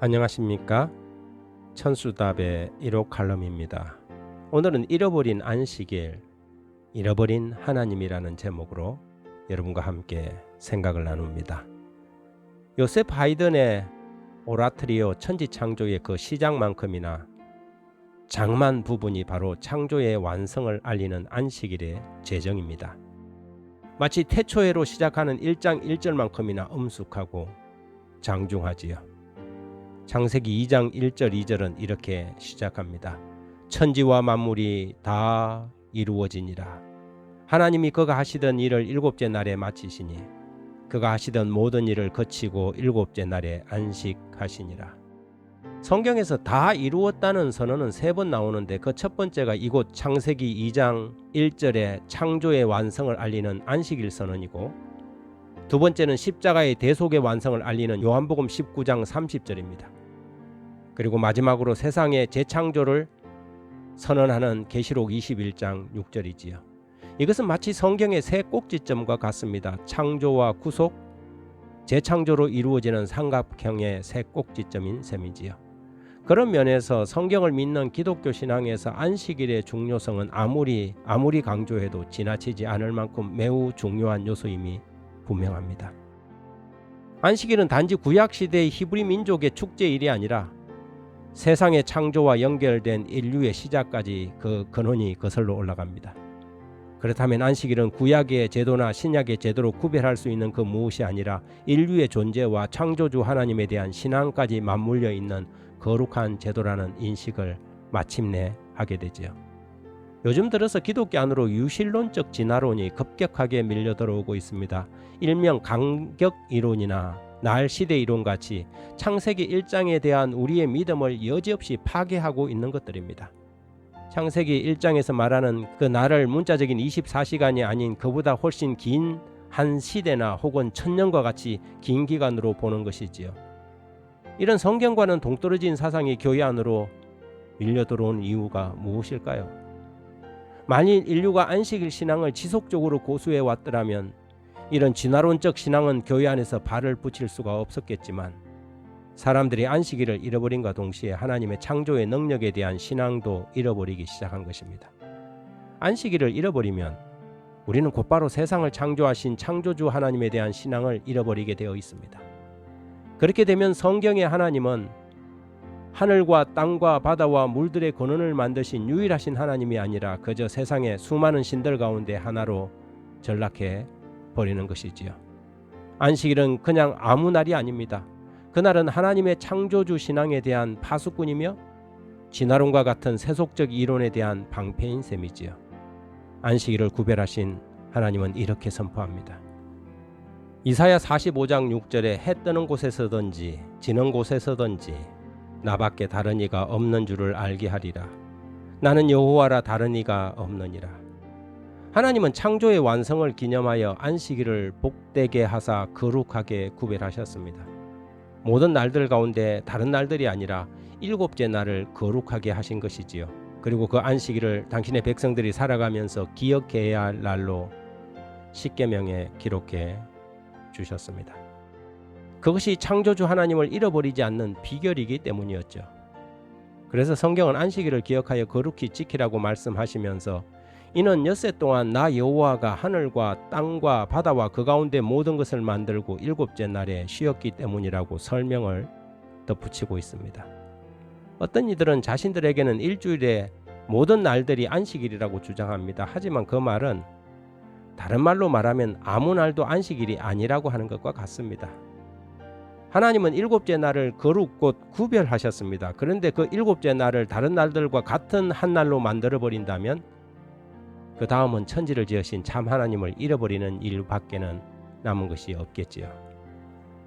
안녕하십니까? 천수답의 1호 칼럼입니다. 오늘은 잃어버린 안식일, 잃어버린 하나님이라는 제목으로 여러분과 함께 생각을 나눕니다. 요셉 하이든의 오라트리오 천지창조의 그 시작만큼이나 장만 부분이 바로 창조의 완성을 알리는 안식일의 제정입니다. 마치 태초회로 시작하는 1장 1절만큼이나 엄숙하고 장중하지요. 창세기 2장 1절 2절은 이렇게 시작합니다. 천지와 만물이 다 이루어지니라. 하나님이 그가 하시던 일을 일곱째 날에 마치시니 그가 하시던 모든 일을 거치고 일곱째 날에 안식하시니라. 성경에서 다 이루었다는 선언은 3번 나오는데 그 첫 번째가 이곳 창세기 2장 1절의 창조의 완성을 알리는 안식일 선언이고, 두 번째는 십자가의 대속의 완성을 알리는 요한복음 19장 30절입니다. 그리고 마지막으로 세상의 재창조를 선언하는 계시록 21장 6절이지요. 이것은 마치 성경의 세 꼭지점과 같습니다. 창조와 구속, 재창조로 이루어지는 삼각형의 세 꼭지점인 셈이지요. 그런 면에서 성경을 믿는 기독교 신앙에서 안식일의 중요성은 아무리 강조해도 지나치지 않을 만큼 매우 중요한 요소임이 분명합니다. 안식일은 단지 구약시대의 히브리 민족의 축제일이 아니라 세상의 창조와 연결된 인류의 시작까지 그 근원이 거슬러 올라갑니다. 그렇다면 안식일은 구약의 제도나 신약의 제도로 구별할 수 있는 그 무엇이 아니라 인류의 존재와 창조주 하나님에 대한 신앙까지 맞물려 있는 거룩한 제도라는 인식을 마침내 하게 되지요. 요즘 들어서 기독교 안으로 유실론적 진화론이 급격하게 밀려 들어오고 있습니다. 일명 간격이론이나 날시대 이론같이 창세기 1장에 대한 우리의 믿음을 여지없이 파괴하고 있는 것들입니다. 창세기 1장에서 말하는 그 날을 문자적인 24시간이 아닌 그보다 훨씬 긴 한 시대나 혹은 천년과 같이 긴 기간으로 보는 것이지요. 이런 성경과는 동떨어진 사상이 교회 안으로 밀려 들어온 이유가 무엇일까요? 만일 인류가 안식일 신앙을 지속적으로 고수해 왔더라면 이런 진화론적 신앙은 교회 안에서 발을 붙일 수가 없었겠지만, 사람들이 안식일을 잃어버림과 동시에 하나님의 창조의 능력에 대한 신앙도 잃어버리기 시작한 것입니다. 안식일을 잃어버리면 우리는 곧바로 세상을 창조하신 창조주 하나님에 대한 신앙을 잃어버리게 되어 있습니다. 그렇게 되면 성경의 하나님은 하늘과 땅과 바다와 물들의 근원을 만드신 유일하신 하나님이 아니라 그저 세상의 수많은 신들 가운데 하나로 전락해 버리는 것이지요. 안식일은 그냥 아무 날이 아닙니다. 그날은 하나님의 창조주 신앙에 대한 파수꾼이며 진화론과 같은 세속적 이론에 대한 방패인 셈이지요. 안식일을 구별하신 하나님은 이렇게 선포합니다. 이사야 45장 6절에 해 뜨는 곳에서든지 지는 곳에서든지 나밖에 다른 이가 없는 줄을 알게 하리라. 나는 여호와라, 다른 이가 없느니라. 하나님은 창조의 완성을 기념하여 안식일을 복되게 하사 거룩하게 구별하셨습니다. 모든 날들 가운데 다른 날들이 아니라 일곱째 날을 거룩하게 하신 것이지요. 그리고 그 안식일을 당신의 백성들이 살아가면서 기억해야 할 날로 십계명에 기록해 주셨습니다. 그것이 창조주 하나님을 잃어버리지 않는 비결이기 때문이었죠. 그래서 성경은 안식일을 기억하여 거룩히 지키라고 말씀하시면서 이는 엿새 동안 나 여호와가 하늘과 땅과 바다와 그 가운데 모든 것을 만들고 일곱째 날에 쉬었기 때문이라고 설명을 덧붙이고 있습니다. 어떤 이들은 자신들에게는 일주일의 모든 날들이 안식일이라고 주장합니다. 하지만 그 말은 다른 말로 말하면 아무 날도 안식일이 아니라고 하는 것과 같습니다. 하나님은 일곱째 날을 거룩 곧 구별하셨습니다. 그런데 그 일곱째 날을 다른 날들과 같은 한 날로 만들어 버린다면 그 다음은 천지를 지으신 참 하나님을 잃어버리는 일밖에는 남은 것이 없겠지요.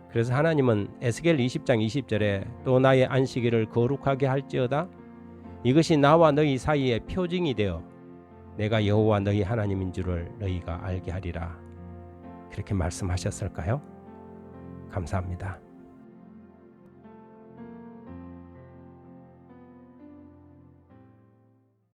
그래서 하나님은 에스겔 20장 20절에 또 나의 안식일을 거룩하게 할지어다. 이것이 나와 너희 사이의 표징이 되어 내가 여호와 너희 하나님인 줄을 너희가 알게 하리라. 그렇게 말씀하셨을까요? 감사합니다.